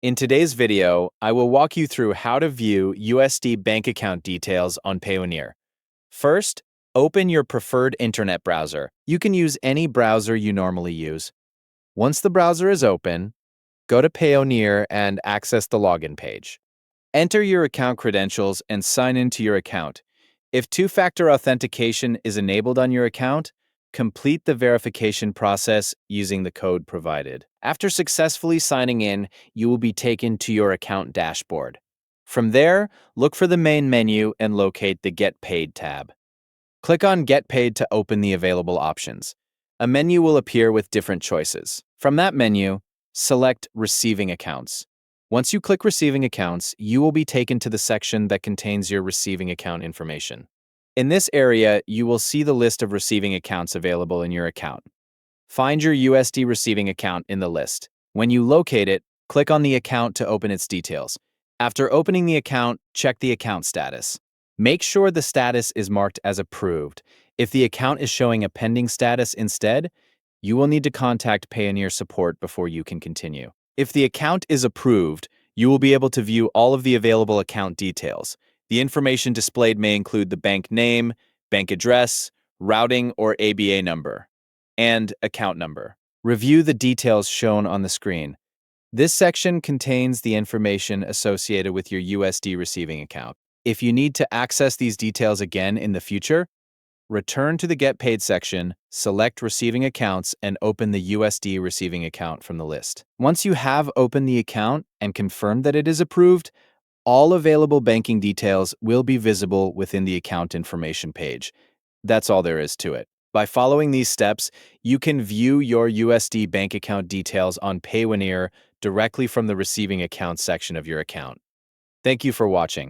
In today's video, I will walk you through how to view USD bank account details on Payoneer. First, open your preferred internet browser. You can use any browser you normally use. Once the browser is open, go to Payoneer and access the login page. Enter your account credentials and sign into your account. If two-factor authentication is enabled on your account, complete the verification process using the code provided. After successfully signing in, you will be taken to your account dashboard. From there, look for the main menu and locate the Get Paid tab. Click on Get Paid to open the available options. A menu will appear with different choices. From that menu, select Receiving Accounts. Once you click Receiving Accounts, you will be taken to the section that contains your receiving account information. In this area, you will see the list of receiving accounts available in your account. Find your USD receiving account in the list. When you locate it, click on the account to open its details. After opening the account, check the account status. Make sure the status is marked as approved. If the account is showing a pending status instead, you will need to contact Payoneer support before you can continue. If the account is approved, you will be able to view all of the available account details. The information displayed may include the bank name, bank address, routing or ABA number, and account number. Review the details shown on the screen. This section contains the information associated with your USD receiving account. If you need to access these details again in the future, return to the Get Paid section, select Receiving Accounts, and open the USD receiving account from the list. Once you have opened the account and confirmed that it is approved, all available banking details will be visible within the account information page. That's all there is to it. By following these steps, you can view your USD bank account details on Payoneer directly from the Receiving Accounts section of your account. Thank you for watching.